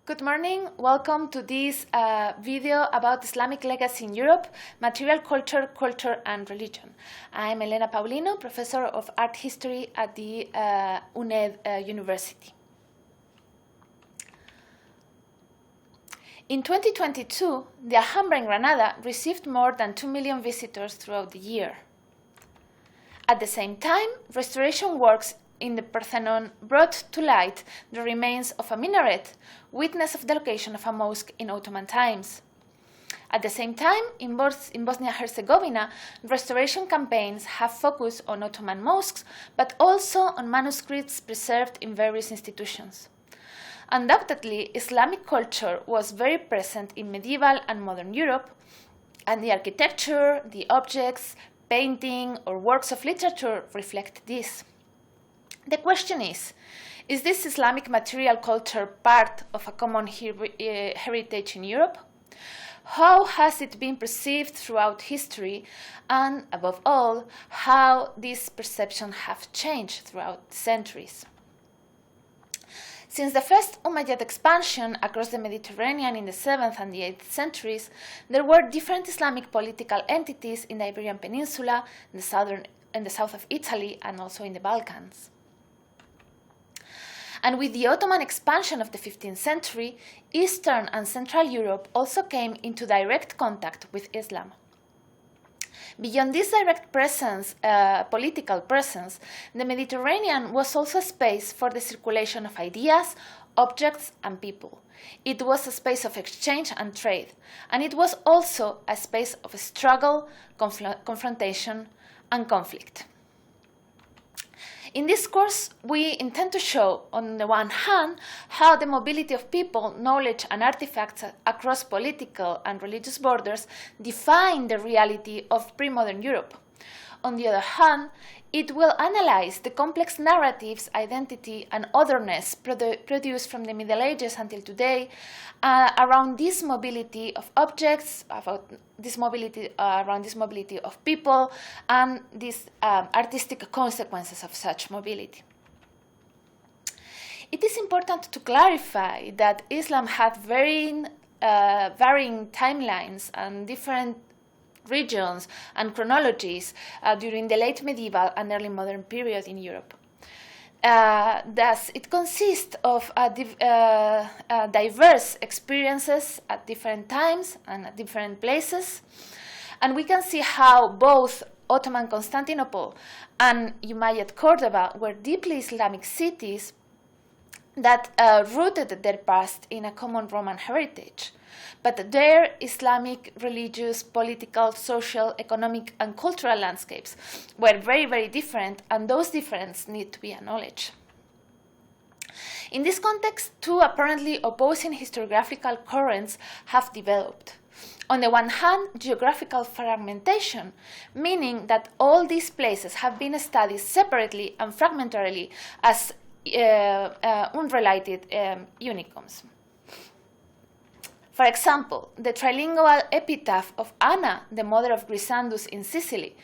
Good morning, welcome to this video about Islamic legacy in Europe, material culture, culture and religion. I'm Elena Paulino, professor of art history at the UNED University. In 2022, the Alhambra in Granada received more than 2 million visitors throughout the year. At the same time, restoration works in the Parthenon brought to light the remains of a minaret, witness of the location of a mosque in Ottoman times. At the same time, in Bosnia-Herzegovina, restoration campaigns have focused on Ottoman mosques, but also on manuscripts preserved in various institutions. Undoubtedly, Islamic culture was very present in medieval and modern Europe, and the architecture, the objects, painting, or works of literature reflect this. The question is this Islamic material culture part of a common heritage in Europe? How has it been perceived throughout history, and above all, how these perceptions have changed throughout the centuries? Since the first Umayyad expansion across the Mediterranean in the 7th and the 8th centuries, there were different Islamic political entities in the Iberian Peninsula, in the south of Italy, and also in the Balkans. And with the Ottoman expansion of the 15th century, Eastern and Central Europe also came into direct contact with Islam. Beyond this direct presence, political presence, the Mediterranean was also a space for the circulation of ideas, objects, and people. It was a space of exchange and trade, and it was also a space of struggle, confrontation, and conflict. In this course, we intend to show, on the one hand, how the mobility of people, knowledge, and artifacts across political and religious borders define the reality of pre-modern Europe. On the other hand, it will analyze the complex narratives, identity, and otherness produced from the Middle Ages until today around this mobility of objects, around this mobility of people, and these artistic consequences of such mobility. It is important to clarify that Islam had varying timelines and different regions and chronologies during the late medieval and early modern period in Europe. Thus, it consists of diverse experiences at different times and at different places, and we can see how both Ottoman Constantinople and Umayyad Cordoba were deeply Islamic cities that rooted their past in a common Roman heritage. But their Islamic, religious, political, social, economic, and cultural landscapes were very, very different, and those differences need to be acknowledged. In this context, two apparently opposing historiographical currents have developed. On the one hand, geographical fragmentation, meaning that all these places have been studied separately and fragmentarily as unrelated unicums. For example, the trilingual epitaph of Anna, the mother of Grisandus in Sicily,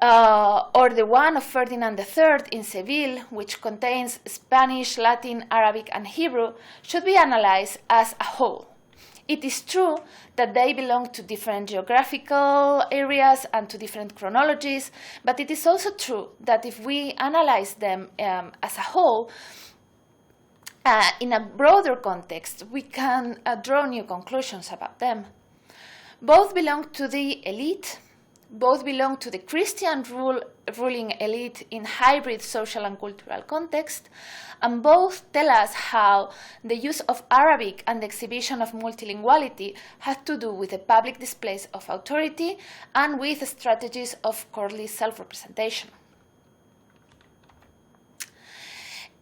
or the one of Ferdinand III in Seville, which contains Spanish, Latin, Arabic, and Hebrew, should be analyzed as a whole. It is true that they belong to different geographical areas and to different chronologies, but it is also true that if we analyze them as a whole, in a broader context, we can draw new conclusions about them. Both belong to the elite, both belong to the Christian ruling elite in hybrid social and cultural context, and both tell us how the use of Arabic and the exhibition of multilinguality had to do with the public displays of authority and with strategies of courtly self-representation.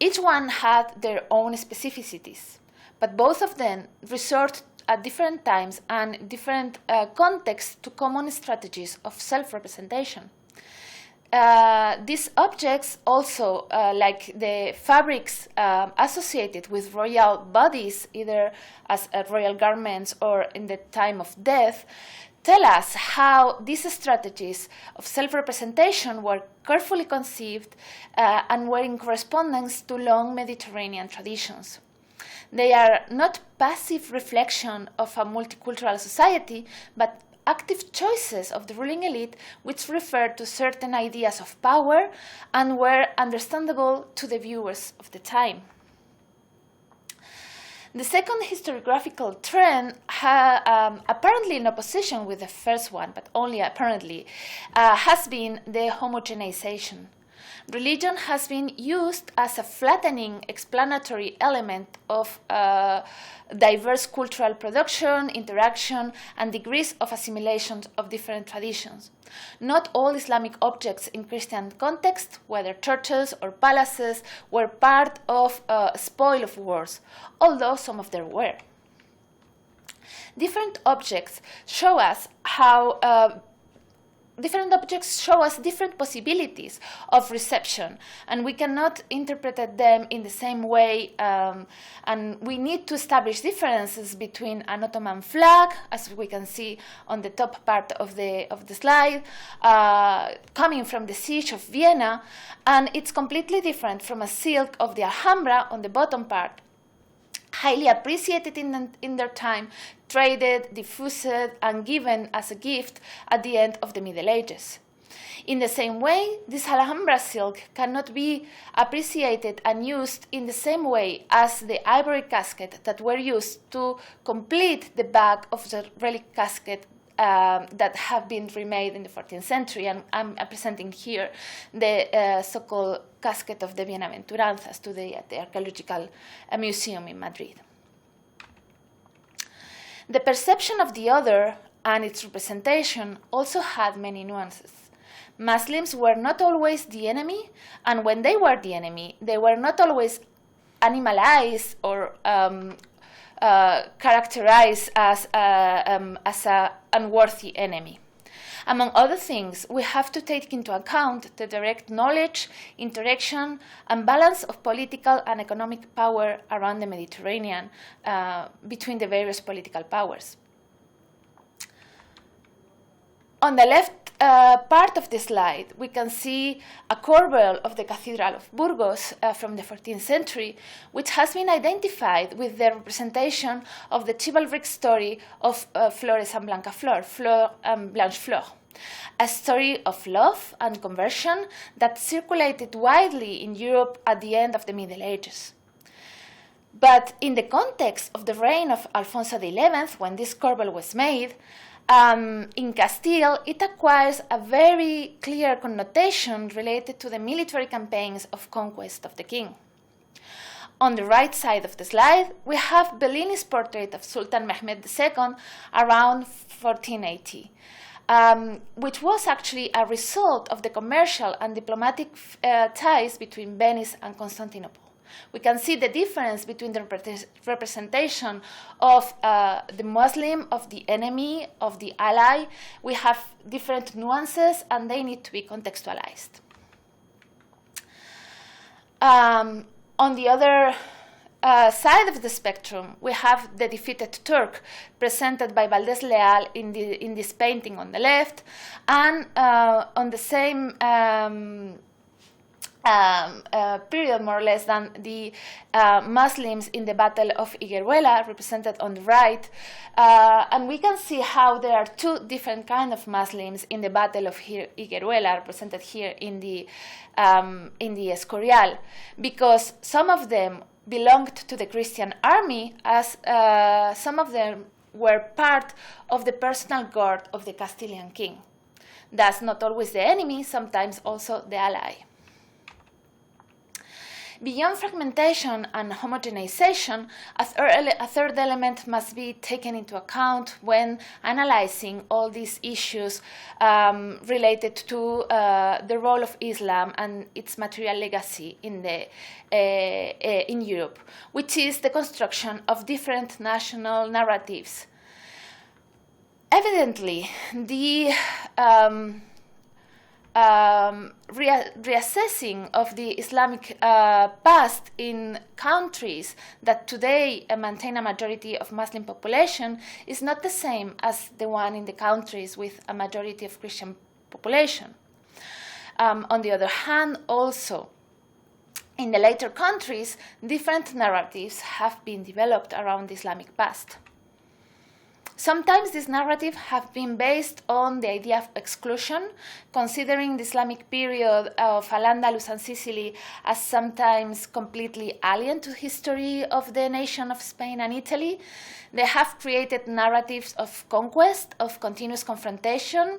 Each one had their own specificities, but both of them resort at different times and different contexts to common strategies of self-representation. These objects also, like the fabrics associated with royal bodies, either as royal garments or in the time of death, tell us how these strategies of self-representation were carefully conceived and were in correspondence to long Mediterranean traditions. They are not passive reflection of a multicultural society, but active choices of the ruling elite which refer to certain ideas of power and were understandable to the viewers of the time. The second historiographical trend, apparently in opposition with the first one, but only apparently, has been the homogenization. Religion has been used as a flattening explanatory element of diverse cultural production, interaction, and degrees of assimilation of different traditions. Not all Islamic objects in Christian context, whether churches or palaces, were part of a spoil of wars, although some of them were. Different objects show us different possibilities of reception, and we cannot interpret them in the same way, and we need to establish differences between an Ottoman flag, as we can see on the top part of the slide, coming from the siege of Vienna, and it's completely different from a silk of the Alhambra on the bottom part, highly appreciated in their time, traded, diffused, and given as a gift at the end of the Middle Ages. In the same way, this Alhambra silk cannot be appreciated and used in the same way as the ivory casket that were used to complete the back of the relic casket that have been remade in the 14th century, and I'm presenting here the so-called casket of the Bienaventuranzas today at the Archaeological Museum in Madrid. The perception of the other and its representation also had many nuances. Muslims were not always the enemy, and when they were the enemy, they were not always animalized or characterized as an unworthy enemy. Among other things, we have to take into account the direct knowledge, interaction, and balance of political and economic power around the Mediterranean between the various political powers. On the left part of the slide, we can see a corbel of the Cathedral of Burgos from the 14th century, which has been identified with the representation of the chivalric story of Flores and Blanchefleur, a story of love and conversion that circulated widely in Europe at the end of the Middle Ages. But in the context of the reign of Alfonso XI, when this corbel was made, in Castile, it acquires a very clear connotation related to the military campaigns of conquest of the king. On the right side of the slide, we have Bellini's portrait of Sultan Mehmed II around 1480, which was actually a result of the commercial and diplomatic ties between Venice and Constantinople. We can see the difference between the representation of the Muslim, of the enemy, of the ally. We have different nuances, and they need to be contextualized. On the other side of the spectrum, we have the defeated Turk, presented by Valdés Leal in this painting on the left, and on the same period, more or less, than the Muslims in the Battle of Higueruela, represented on the right. And we can see how there are two different kinds of Muslims in the Battle of Higueruela, represented here in the Escorial, because some of them belonged to the Christian army, as some of them were part of the personal guard of the Castilian king. Thus, not always the enemy, sometimes also the ally. Beyond fragmentation and homogenization, a third element must be taken into account when analyzing all these issues related to the role of Islam and its material legacy in Europe, which is the construction of different national narratives. Evidently, the reassessing of the Islamic past in countries that today maintain a majority of Muslim population is not the same as the one in the countries with a majority of Christian population. On the other hand, also, in the later countries, different narratives have been developed around the Islamic past. Sometimes these narratives have been based on the idea of exclusion, considering the Islamic period of Al-Andalus and Sicily as sometimes completely alien to the history of the nation of Spain and Italy. They have created narratives of conquest, of continuous confrontation,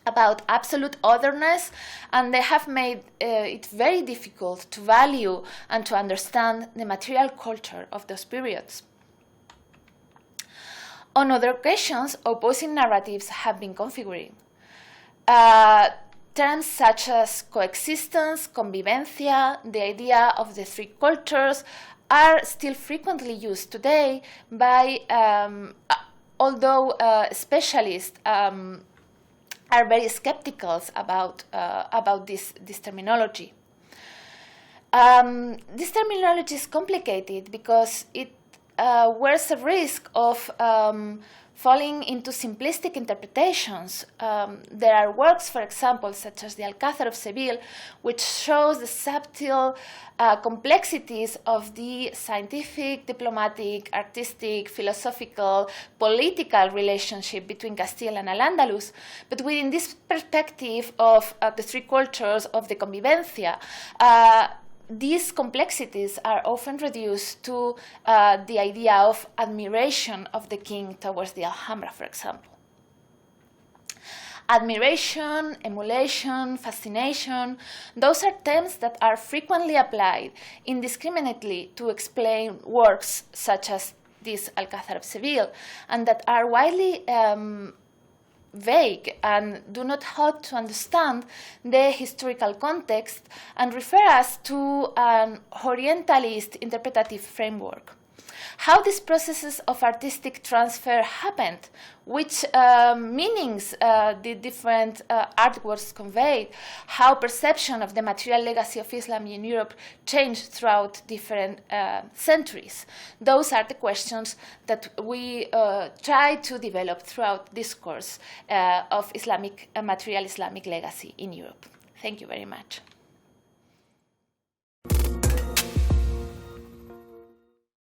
about absolute otherness, and they have made it very difficult to value and to understand the material culture of those periods. On other occasions, opposing narratives have been configuring. Terms such as coexistence, convivencia, the idea of the three cultures are still frequently used today by, although specialists are very skeptical about this terminology. This terminology is complicated because it wears a risk of falling into simplistic interpretations. There are works, for example, such as the Alcázar of Seville, which shows the subtle complexities of the scientific, diplomatic, artistic, philosophical, political relationship between Castile and Al-Andalus. But within this perspective of the three cultures of the convivencia, these complexities are often reduced to the idea of admiration of the king towards the Alhambra, for example. Admiration, emulation, fascination, those are terms that are frequently applied indiscriminately to explain works such as this Alcázar of Seville, and that are widely vague and do not help to understand the historical context and refer us to an Orientalist interpretative framework. How these processes of artistic transfer happened, which meanings the different artworks conveyed, how perception of the material legacy of Islam in Europe changed throughout different centuries. Those are the questions that we try to develop throughout this course of material Islamic legacy in Europe. Thank you very much.